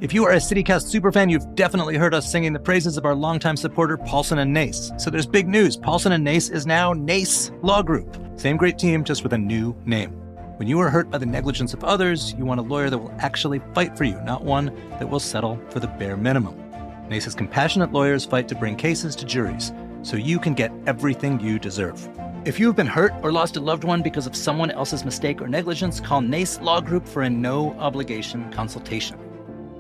If you are a CityCast superfan, you've definitely heard us singing the praises of our longtime supporter, Paulson & Nace. So there's big news. Paulson & Nace is now Nace Law Group. Same great team, just with a new name. When you are hurt by the negligence of others, you want a lawyer that will actually fight for you, not one that will settle for the bare minimum. Nace's compassionate lawyers fight to bring cases to juries, so you can get everything you deserve. If you have been hurt or lost a loved one because of someone else's mistake or negligence, call Nace Law Group for a no-obligation consultation.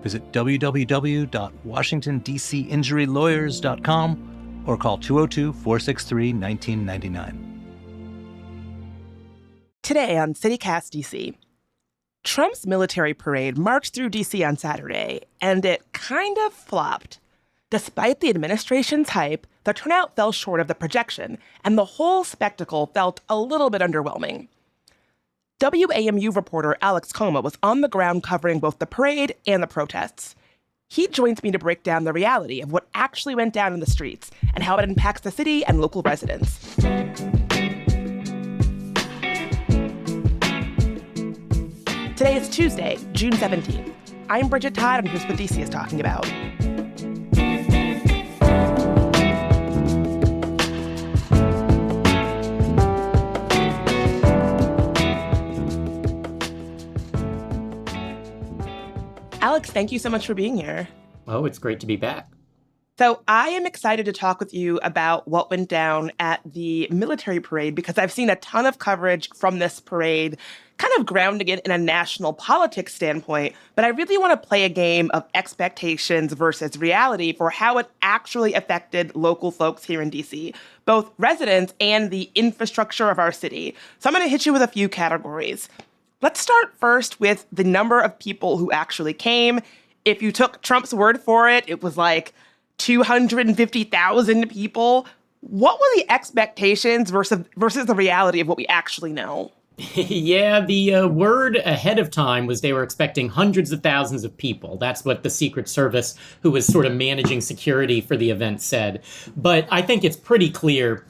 Visit www.washingtondcinjurylawyers.com or call 202-463-1999. Today on CityCast DC, Trump's military parade marched through DC on Saturday, and it kind of flopped. Despite the administration's hype, the turnout fell short of the projection, and the whole spectacle felt a little bit underwhelming. WAMU reporter Alex Koma was on the ground covering both the parade and the protests. He joins me to break down the reality of what actually went down in the streets and how it impacts the city and local residents. Today is Tuesday, June 17th. I'm Bridget Todd, and here's what DC is talking about. Alex, thank you so much for being here. Oh, it's great to be back. So I am excited to talk with you about what went down at the military parade because I've seen a ton of coverage from this parade, kind of grounding it in a national politics standpoint, but I really want to play a game of expectations versus reality for how it actually affected local folks here in DC, both residents and the infrastructure of our city. So I'm going to hit you with a few categories. Let's start first with the number of people who actually came. If you took Trump's word for it, it was like 250,000 people. What were the expectations versus the reality of what we actually know? Yeah, the word ahead of time was they were expecting hundreds of thousands of people. That's what the Secret Service, who was sort of managing security for the event, said. But I think it's pretty clear,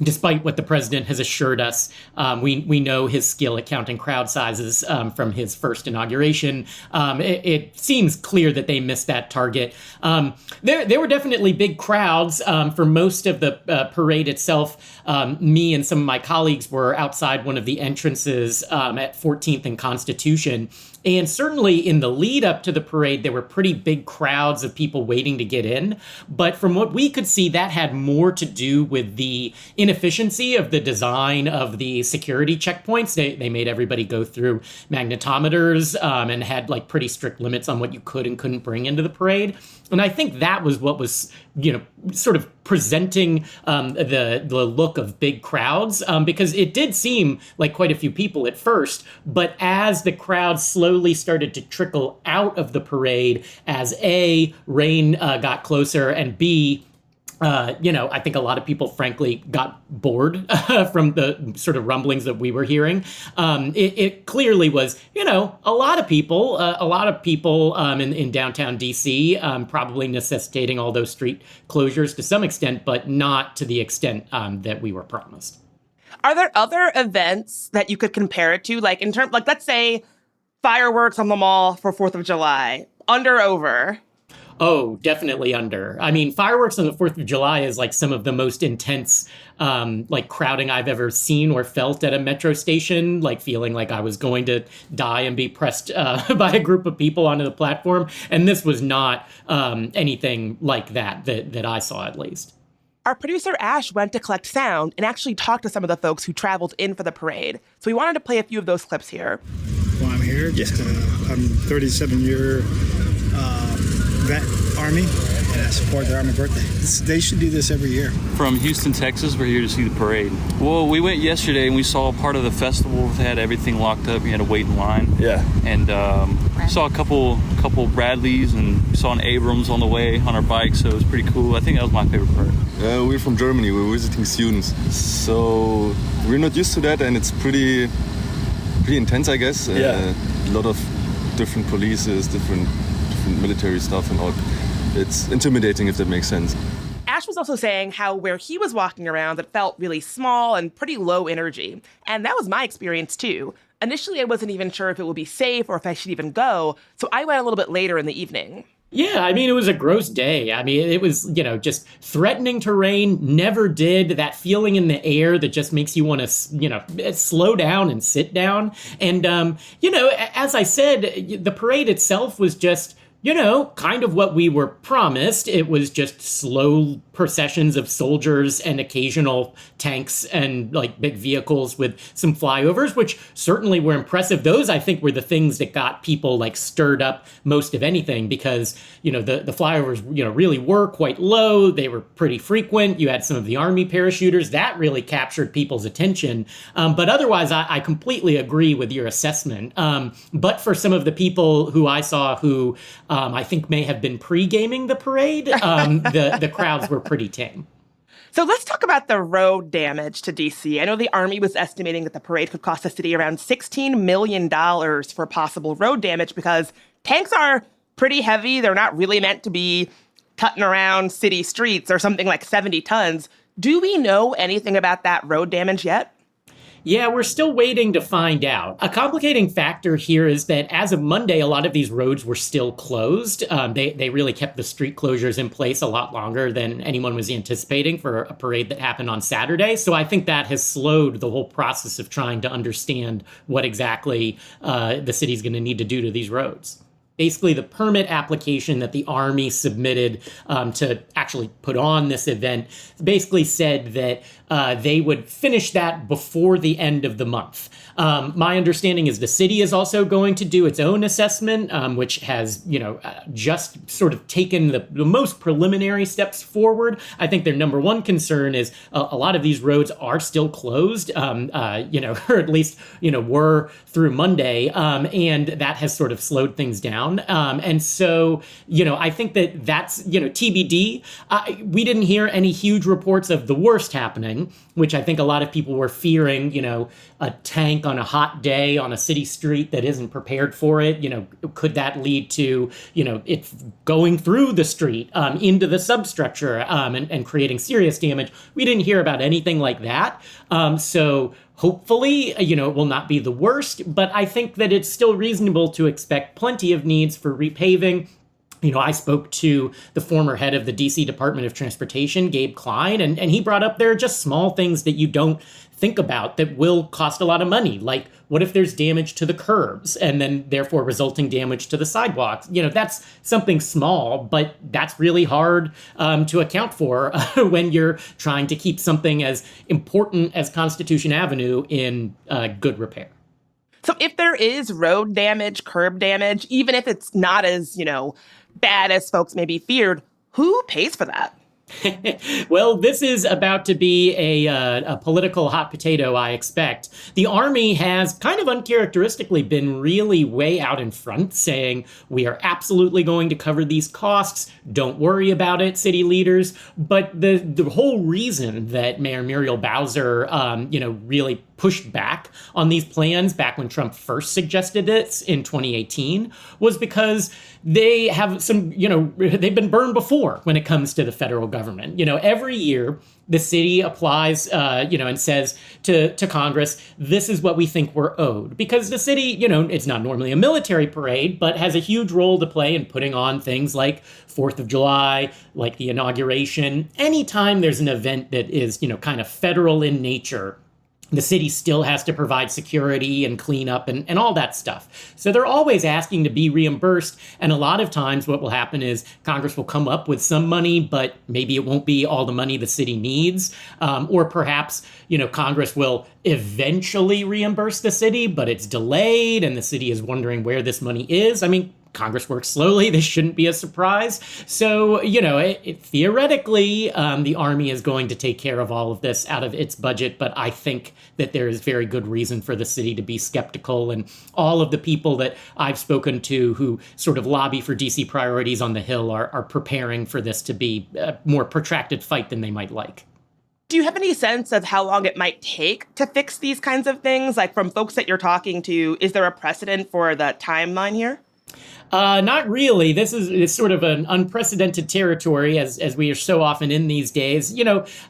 despite what the president has assured us, we know his skill at counting crowd sizes from his first inauguration. It seems clear that they missed that target. There were definitely big crowds for most of the parade itself. Me and some of my colleagues were outside one of the entrances at 14th and Constitution. And certainly in the lead up to the parade, there were pretty big crowds of people waiting to get in. But from what we could see, that had more to do with the inefficiency of the design of the security checkpoints. They made everybody go through magnetometers and had like pretty strict limits on what you could and couldn't bring into the parade. And I think that was what was, sort of presenting the look of big crowds, because it did seem like quite a few people at first. But as the crowd slowly started to trickle out of the parade, as A, rain got closer, and B, I think a lot of people, frankly, got bored from the sort of rumblings that we were hearing. It clearly was, a lot of people in downtown D.C., probably necessitating all those street closures to some extent, but not to the extent that we were promised. Are there other events that you could compare it to? Like, let's say fireworks on the mall for 4th of July, under, over? Oh, definitely under. I mean, fireworks on the 4th of July is like some of the most intense, crowding I've ever seen or felt at a metro station, like feeling like I was going to die and be pressed by a group of people onto the platform. And this was not anything like that I saw, at least. Our producer Ash went to collect sound and actually talked to some of the folks who traveled in for the parade. So we wanted to play a few of those clips here. Well, I'm here. Just I'm 37-year vet Army, and I support the Army birthday. They should do this every year. From Houston, Texas, we're here to see the parade. Well, we went yesterday and we saw part of the festival. They had everything locked up. You had to wait in line. Yeah. And saw a couple Bradleys and saw an Abrams on the way on our bike, so it was pretty cool. I think that was my favorite part. We're from Germany. We're visiting students, so we're not used to that, and it's pretty intense, I guess. Yeah. A lot of different polices, different military stuff and all. It's intimidating, if that makes sense. Ash was also saying how where he was walking around, it felt really small and pretty low energy. And that was my experience too. initially I wasn't even sure if it would be safe or if I should even go. So I went a little bit later in the evening. Yeah, I mean, it was a gross day. I mean, it was, just threatening to rain, never did. That feeling in the air that just makes you want to, slow down and sit down. And, as I said, the parade itself was just, kind of what we were promised. It was just slow processions of soldiers and occasional tanks and like big vehicles with some flyovers, which certainly were impressive. Those, I think, were the things that got people like stirred up most of anything because, the flyovers, really were quite low. They were pretty frequent. You had some of the Army parachuters. That really captured people's attention. But otherwise, I completely agree with your assessment. But for some of the people who I saw who I think may have been pre-gaming the parade, the crowds were pretty tame. So let's talk about the road damage to D.C. I know the Army was estimating that the parade could cost the city around $16 million for possible road damage because tanks are pretty heavy. They're not really meant to be cutting around city streets or something like 70 tons. Do we know anything about that road damage yet? Yeah, we're still waiting to find out. A complicating factor here is that as of Monday, a lot of these roads were still closed. They really kept the street closures in place a lot longer than anyone was anticipating for a parade that happened on Saturday. So I think that has slowed the whole process of trying to understand what exactly the city's going to need to do to these roads. Basically, the permit application that the Army submitted to actually put on this event basically said that they would finish that before the end of the month. My understanding is the city is also going to do its own assessment, which has, just sort of taken the most preliminary steps forward. I think their number one concern is a lot of these roads are still closed, or at least, were through Monday, and that has sort of slowed things down. And so, I think that's, TBD. We didn't hear any huge reports of the worst happening, which I think a lot of people were fearing, a tank on a hot day on a city street that isn't prepared for it. Could that lead to, it going through the street into the substructure and creating serious damage? We didn't hear about anything like that. So hopefully, it will not be the worst, but I think that it's still reasonable to expect plenty of needs for repaving. I spoke to the former head of the DC Department of Transportation, Gabe Klein, and he brought up there are just small things that you don't think about that will cost a lot of money. Like, what if there's damage to the curbs and then therefore resulting damage to the sidewalks? That's something small, but that's really hard to account for when you're trying to keep something as important as Constitution Avenue in good repair. So if there is road damage, curb damage, even if it's not as, bad as folks maybe feared, who pays for that? Well, this is about to be a political hot potato, I expect. The Army has kind of uncharacteristically been really way out in front, saying we are absolutely going to cover these costs. Don't worry about it, city leaders. But the whole reason that Mayor Muriel Bowser, really pushed back on these plans back when Trump first suggested it in 2018 was because they have some, they've been burned before when it comes to the federal government. Every year the city applies, and says to Congress, this is what we think we're owed. Because the city, it's not normally a military parade, but has a huge role to play in putting on things like 4th of July, like the inauguration. Anytime there's an event that is, kind of federal in nature, the city still has to provide security and cleanup and all that stuff. So they're always asking to be reimbursed. And a lot of times what will happen is Congress will come up with some money, but maybe it won't be all the money the city needs. Or perhaps, Congress will eventually reimburse the city, but it's delayed and the city is wondering where this money is. I mean, Congress works slowly. This shouldn't be a surprise. So, theoretically, the Army is going to take care of all of this out of its budget. But I think that there is very good reason for the city to be skeptical. And all of the people that I've spoken to who sort of lobby for DC priorities on the Hill are preparing for this to be a more protracted fight than they might like. Do you have any sense of how long it might take to fix these kinds of things? Like from folks that you're talking to, is there a precedent for the timeline here? Not really. This is sort of an unprecedented territory, as we are so often in these days.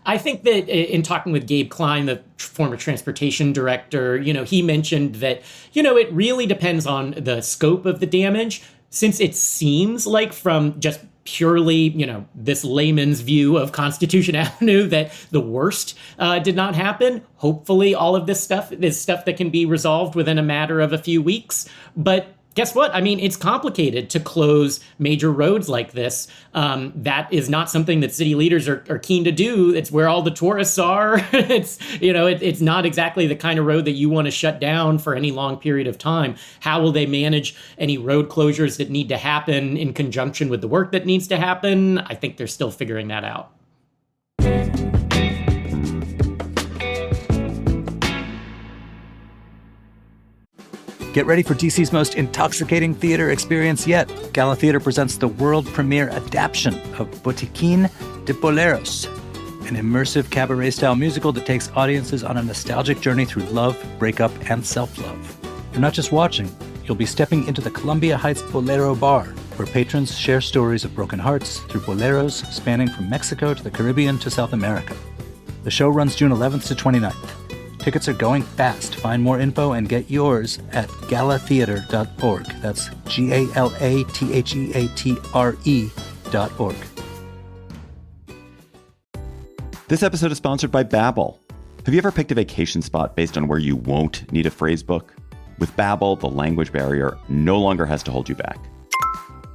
I think that in talking with Gabe Klein, the former transportation director, he mentioned that, it really depends on the scope of the damage, since it seems like from just purely, this layman's view of Constitution Avenue that the worst did not happen. Hopefully all of this stuff is stuff that can be resolved within a matter of a few weeks. But guess what? I mean, it's complicated to close major roads like this. That is not something that city leaders are keen to do. It's where all the tourists are. It's not exactly the kind of road that you want to shut down for any long period of time. How will they manage any road closures that need to happen in conjunction with the work that needs to happen? I think they're still figuring that out. Get ready for DC's most intoxicating theater experience yet. Gala Theater presents the world premiere adaptation of Botiquín de Boleros, an immersive cabaret-style musical that takes audiences on a nostalgic journey through love, breakup, and self-love. You're not just watching, you'll be stepping into the Columbia Heights Bolero Bar, where patrons share stories of broken hearts through boleros spanning from Mexico to the Caribbean to South America. The show runs June 11th to 29th. Tickets are going fast. Find more info and get yours at galatheatre.org. That's GALATHEATRE.org. This episode is sponsored by Babbel. Have you ever picked a vacation spot based on where you won't need a phrase book? With Babbel, the language barrier no longer has to hold you back.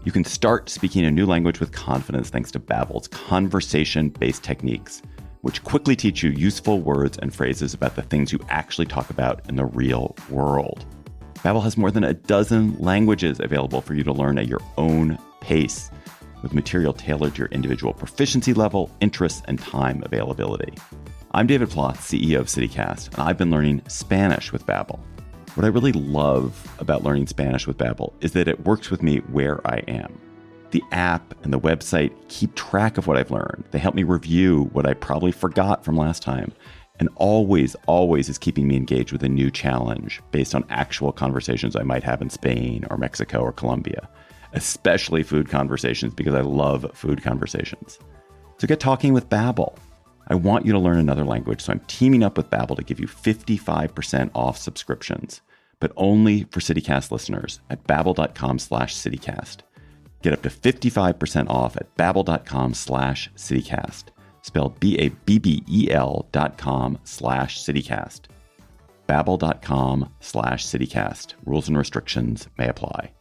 You can start speaking a new language with confidence thanks to Babbel's conversation-based techniques, which quickly teach you useful words and phrases about the things you actually talk about in the real world. Babbel has more than a dozen languages available for you to learn at your own pace, with material tailored to your individual proficiency level, interests, and time availability. I'm David Ploth, CEO of CityCast, and I've been learning Spanish with Babbel. What I really love about learning Spanish with Babbel is that it works with me where I am. The app and the website keep track of what I've learned. They help me review what I probably forgot from last time, and always is keeping me engaged with a new challenge based on actual conversations I might have in Spain or Mexico or Colombia, especially food conversations, because I love food conversations. So get talking with Babbel. I want you to learn another language, so I'm teaming up with Babbel to give you 55% off subscriptions, but only for CityCast listeners at babbel.com/CityCast. Get up to 55% off at babbel.com/CityCast. Spelled BABBEL.com/CityCast. Babbel.com/CityCast. Rules and restrictions may apply.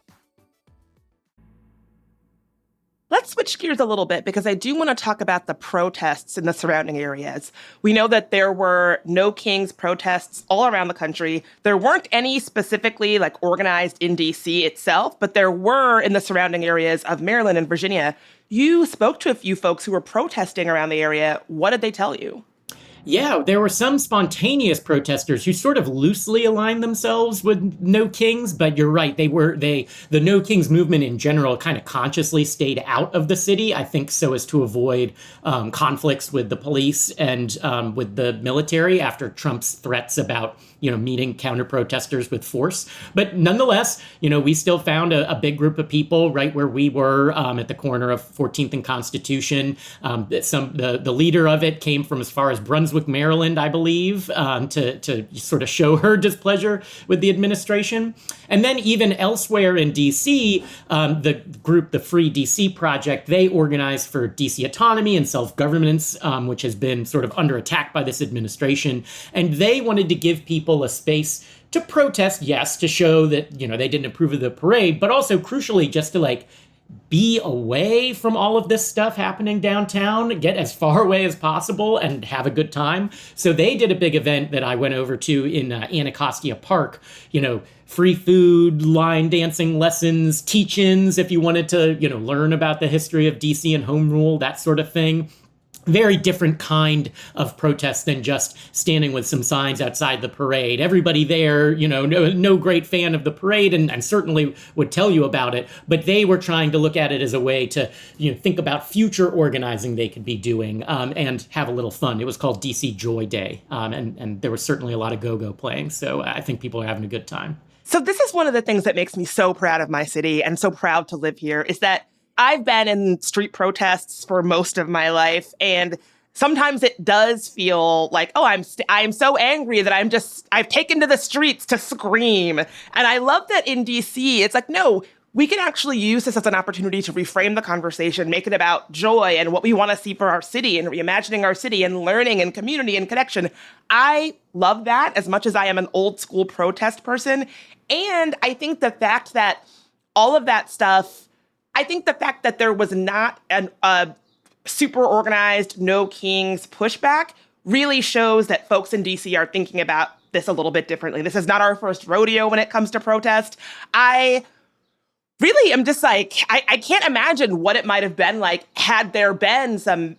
Let's switch gears a little bit because I do want to talk about the protests in the surrounding areas. We know that there were No Kings protests all around the country. There weren't any specifically organized in DC itself, but there were in the surrounding areas of Maryland and Virginia. You spoke to a few folks who were protesting around the area. What did they tell you? Yeah, there were some spontaneous protesters who sort of loosely aligned themselves with No Kings, but you're right. The No Kings movement in general kind of consciously stayed out of the city, I think so as to avoid conflicts with the police and with the military after Trump's threats about, meeting counter-protesters with force. But nonetheless, we still found a big group of people right where we were at the corner of 14th and Constitution. The leader of it came from as far as Brunswick, Maryland, I believe, to sort of show her displeasure with the administration. And then even elsewhere in D.C., the group, the Free D.C. Project, they organized for D.C. autonomy and self-governance, which has been sort of under attack by this administration. And they wanted to give people a space to protest, yes, to show that, they didn't approve of the parade, but also crucially just to be away from all of this stuff happening downtown, get as far away as possible and have a good time. So they did a big event that I went over to in Anacostia Park, free food, line dancing lessons, teach-ins if you wanted to, learn about the history of DC and home rule, that sort of thing. Very different kind of protest than just standing with some signs outside the parade. Everybody there, no great fan of the parade and certainly would tell you about it, but they were trying to look at it as a way to, think about future organizing they could be doing and have a little fun. It was called DC Joy Day, and there was certainly a lot of go-go playing, so I think people are having a good time. So this is one of the things that makes me so proud of my city and so proud to live here is that I've been in street protests for most of my life, and sometimes it does feel like, oh, I'm so angry that I've taken to the streets to scream. And I love that in DC, it's like, no, we can actually use this as an opportunity to reframe the conversation, make it about joy and what we want to see for our city and reimagining our city and learning and community and connection. I love that as much as I am an old school protest person. And I think the fact that all of that stuff, I think the fact that there was not a super organized, no kings pushback really shows that folks in DC are thinking about this a little bit differently. This is not our first rodeo when it comes to protest. I really am just like, I can't imagine what it might have been like had there been some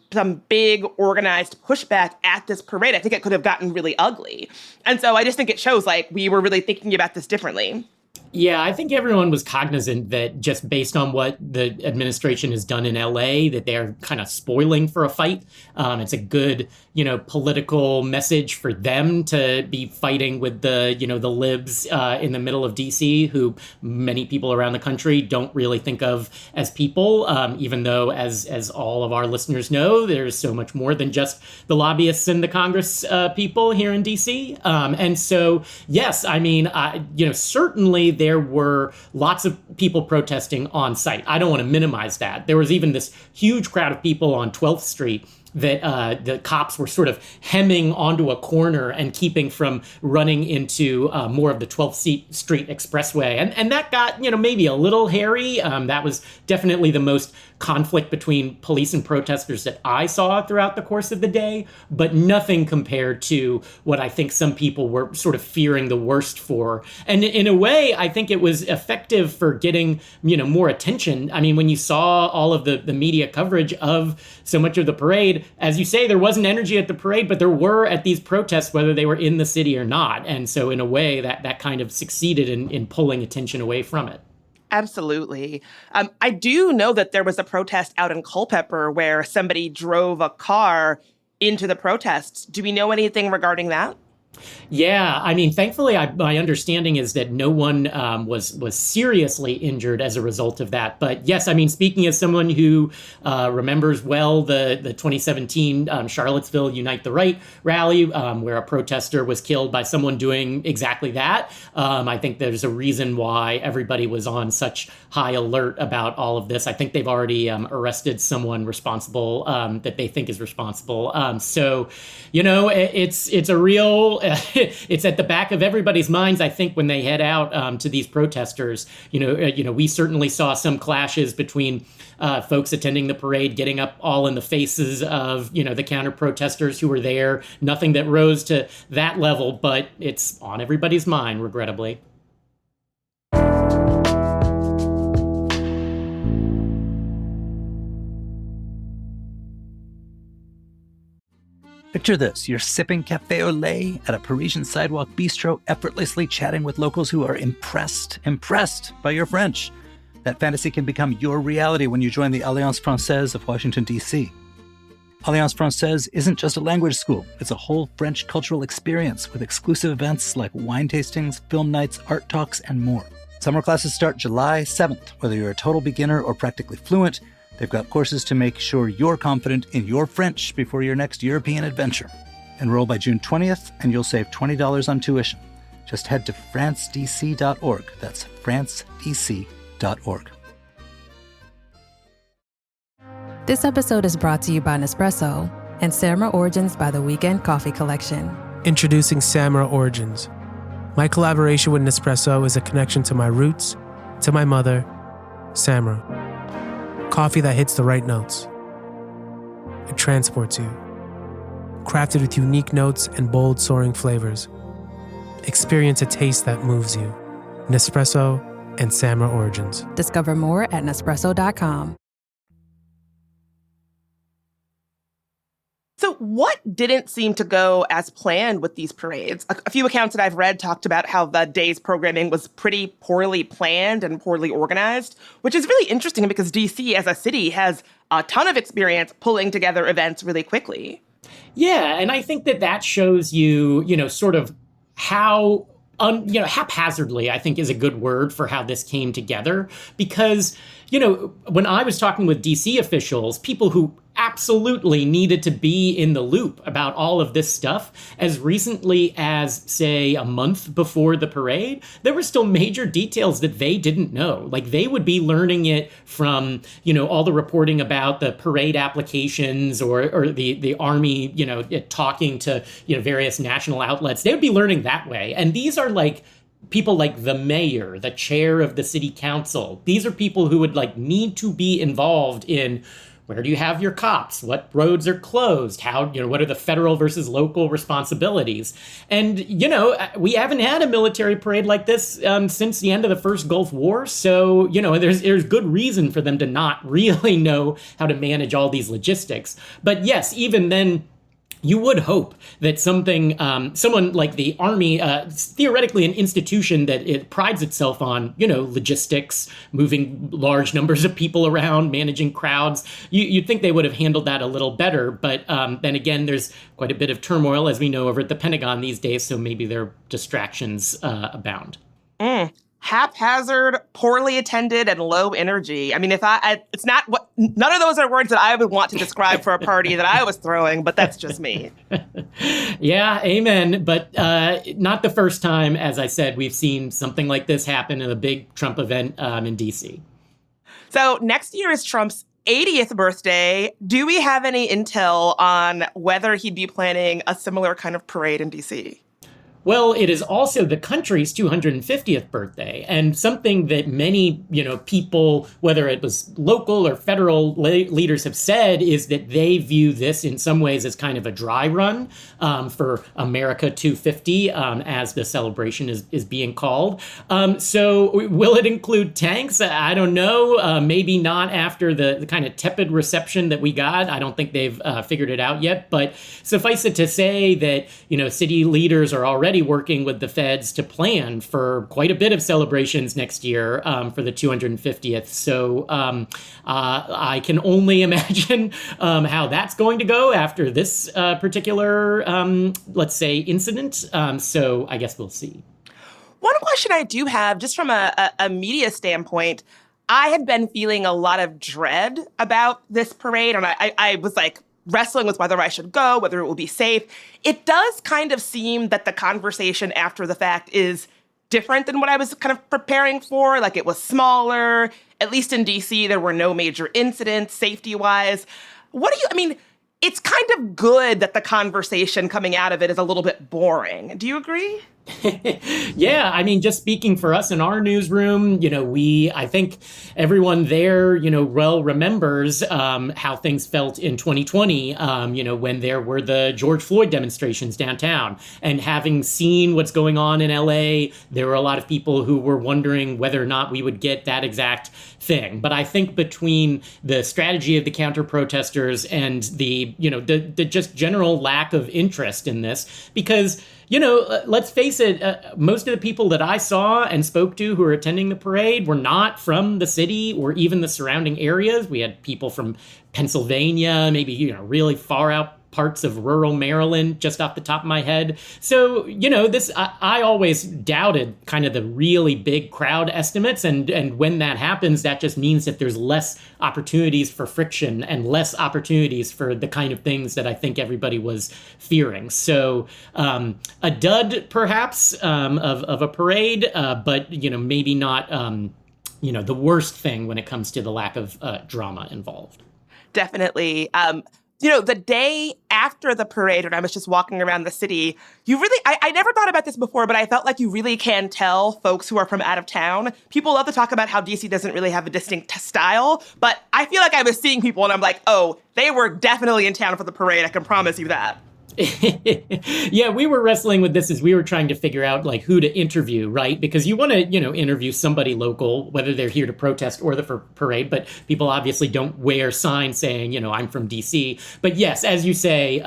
big organized pushback at this parade. I think it could have gotten really ugly. And so I just think it shows like we were really thinking about this differently. Yeah, I think everyone was cognizant that just based on what the administration has done in LA, that they're kind of spoiling for a fight. It's a good, political message for them to be fighting with the libs in the middle of DC, who many people around the country don't really think of as people, even though, as all of our listeners know, there's so much more than just the lobbyists and the Congress people here in DC. And so, yes, I mean, certainly there were lots of people protesting on site. I don't want to minimize that. There was even this huge crowd of people on 12th Street that the cops were sort of hemming onto a corner and keeping from running into more of the 12th Street Expressway. And that got, maybe a little hairy. That was definitely the most conflict between police and protesters that I saw throughout the course of the day, but nothing compared to what I think some people were sort of fearing the worst for. And in a way, I think it was effective for getting, more attention. I mean, when you saw all of the media coverage of so much of the parade, as you say, there wasn't energy at the parade, but there were at these protests, whether they were in the city or not. And so in a way, that kind of succeeded in pulling attention away from it. Absolutely. I do know that there was a protest out in Culpeper where somebody drove a car into the protests. Do we know anything regarding that? Yeah, I mean, thankfully, my understanding is that no one was seriously injured as a result of that. But yes, I mean, speaking as someone who remembers well the 2017 Charlottesville Unite the Right rally, where a protester was killed by someone doing exactly that, I think there's a reason why everybody was on such high alert about all of this. I think they've already arrested someone responsible that they think is responsible. So, it's a real... it's at the back of everybody's minds, I think, when they head out to these protesters. We certainly saw some clashes between folks attending the parade, getting up all in the faces of, the counter protesters who were there. Nothing that rose to that level, but it's on everybody's mind, regrettably. Picture this, you're sipping café au lait at a Parisian sidewalk bistro, effortlessly chatting with locals who are impressed by your French. That fantasy can become your reality when you join the Alliance Française of Washington, D.C. Alliance Française isn't just a language school, it's a whole French cultural experience with exclusive events like wine tastings, film nights, art talks, and more. Summer classes start July 7th. Whether you're a total beginner or practically fluent, they've got courses to make sure you're confident in your French before your next European adventure. Enroll by June 20th, and you'll save $20 on tuition. Just head to francedc.org. That's francedc.org. This episode is brought to you by Nespresso and Samra Origins by the Weekend Coffee Collection. Introducing Samra Origins. My collaboration with Nespresso is a connection to my roots, to my mother, Samra. Coffee that hits the right notes. It transports you. Crafted with unique notes and bold, soaring flavors. Experience a taste that moves you. Nespresso and Samra Origins. Discover more at Nespresso.com. So what didn't seem to go as planned with these parades? A few accounts that I've read talked about how the day's programming was pretty poorly planned and poorly organized, which is really interesting because DC as a city has a ton of experience pulling together events really quickly. Yeah, and I think that shows you, sort of how haphazardly, I think is a good word for how this came together. Because, when I was talking with DC officials, people who absolutely needed to be in the loop about all of this stuff, as recently as, say, a month before the parade, there were still major details that they didn't know. Like, they would be learning it from, all the reporting about the parade applications or the Army, talking to, various national outlets. They would be learning that way. And these are like people like the mayor, the chair of the city council. These are people who would need to be involved in where do you have your cops? What roads are closed? How, what are the federal versus local responsibilities? And, we haven't had a military parade like this since the end of the first Gulf War. So, there's good reason for them to not really know how to manage all these logistics. But yes, even then, you would hope that someone like the Army, theoretically an institution that it prides itself on, logistics, moving large numbers of people around, managing crowds. You'd think they would have handled that a little better. But then again, there's quite a bit of turmoil, as we know, over at the Pentagon these days. So maybe their distractions abound. Haphazard, poorly attended, and low energy. I mean, it's not what, none of those are words that I would want to describe for a party that I was throwing, but that's just me. Yeah, amen. But not the first time, as I said, we've seen something like this happen in a big Trump event in D.C. So next year is Trump's 80th birthday. Do we have any intel on whether he'd be planning a similar kind of parade in D.C.? Well, it is also the country's 250th birthday, and something that many, people, whether it was local or federal leaders have said is that they view this in some ways as kind of a dry run for America 250, as the celebration is being called. So will it include tanks? I don't know. Maybe not after the kind of tepid reception that we got. I don't think they've figured it out yet. But suffice it to say that, city leaders are already working with the feds to plan for quite a bit of celebrations next year for the 250th. So I can only imagine how that's going to go after this particular, let's say, incident. So I guess we'll see. One question I do have, just from a media standpoint, I had been feeling a lot of dread about this parade, and I was wrestling with whether I should go, whether it will be safe. It does kind of seem that the conversation after the fact is different than what I was kind of preparing for. It was smaller. At least in DC, there were no major incidents safety-wise. It's kind of good that the conversation coming out of it is a little bit boring. Do you agree? Yeah, just speaking for us in our newsroom, I think everyone there, well remembers how things felt in 2020, when there were the George Floyd demonstrations downtown. And having seen what's going on in LA, there were a lot of people who were wondering whether or not we would get that exact thing. But I think between the strategy of the counter protesters and the just general lack of interest in this, because let's face it, most of the people that I saw and spoke to who were attending the parade were not from the city or even the surrounding areas. We had people from Pennsylvania, maybe, really far out parts of rural Maryland, just off the top of my head. So, I always doubted kind of the really big crowd estimates. And when that happens, that just means that there's less opportunities for friction and less opportunities for the kind of things that I think everybody was fearing. So a dud, perhaps, of a parade, but, maybe not, the worst thing when it comes to the lack of drama involved. Definitely. The day after the parade, when I was just walking around the city, I never thought about this before, but I felt like you really can tell folks who are from out of town. People love to talk about how DC doesn't really have a distinct style, but I feel like I was seeing people and I'm like, oh, they were definitely in town for the parade. I can promise you that. Yeah, we were wrestling with this as we were trying to figure out who to interview, right? Because you want to, interview somebody local, whether they're here to protest or the parade, but people obviously don't wear signs saying, I'm from DC. But yes, as you say,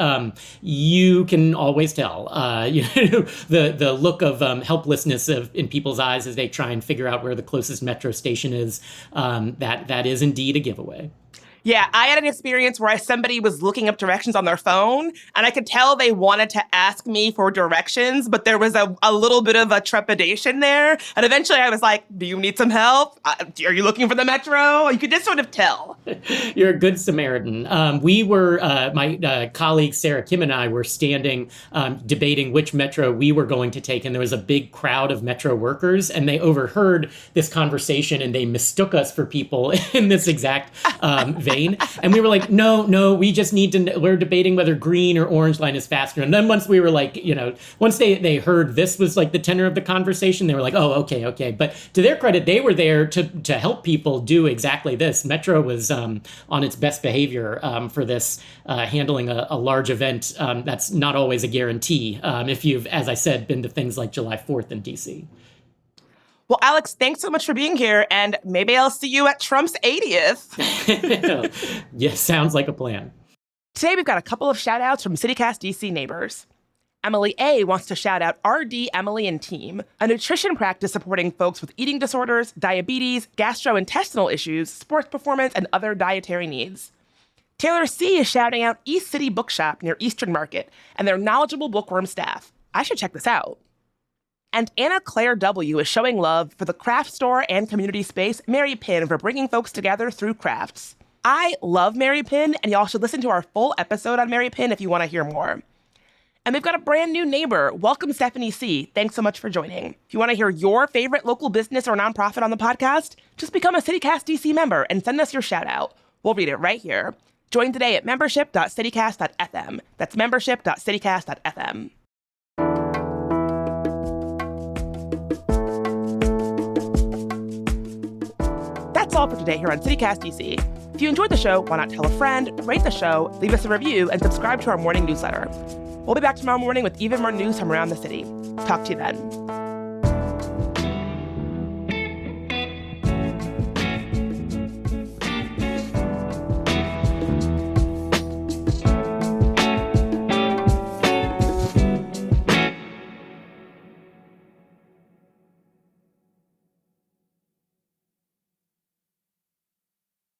you can always tell, the look of helplessness in people's eyes as they try and figure out where the closest metro station is. That is indeed a giveaway. Yeah, I had an experience where somebody was looking up directions on their phone, and I could tell they wanted to ask me for directions, but there was a little bit of a trepidation there. And eventually I was like, do you need some help? Are you looking for the metro? You could just sort of tell. You're a good Samaritan. We were, my colleague Sarah Kim and I were standing debating which metro we were going to take, and there was a big crowd of metro workers, and they overheard this conversation, and they mistook us for people in this exact vein. And we were like, no, we just need to, we're debating whether green or orange line is faster. And then once we were like, once they heard this was like the tenor of the conversation, they were like, oh, okay. But to their credit, they were there to help people do exactly this. Metro was on its best behavior for this, handling a large event. That's not always a guarantee if you've, as I said, been to things like July 4th in DC. Well, Alex, thanks so much for being here, and maybe I'll see you at Trump's 80th. Yeah, sounds like a plan. Today, we've got a couple of shout-outs from CityCast DC neighbors. Emily A. wants to shout out RD Emily and Team, a nutrition practice supporting folks with eating disorders, diabetes, gastrointestinal issues, sports performance, and other dietary needs. Taylor C. is shouting out East City Bookshop near Eastern Market and their knowledgeable bookworm staff. I should check this out. And Anna Claire W. is showing love for the craft store and community space Mary Pin for bringing folks together through crafts. I love Mary Pin, and y'all should listen to our full episode on Mary Pin if you want to hear more. And we've got a brand new neighbor. Welcome, Stephanie C. Thanks so much for joining. If you want to hear your favorite local business or nonprofit on the podcast, just become a CityCast DC member and send us your shout out. We'll read it right here. Join today at membership.citycast.fm. That's membership.citycast.fm. That's all for today here on CityCast DC. If you enjoyed the show, why not tell a friend, rate the show, leave us a review, and subscribe to our morning newsletter. We'll be back tomorrow morning with even more news from around the city. Talk to you then.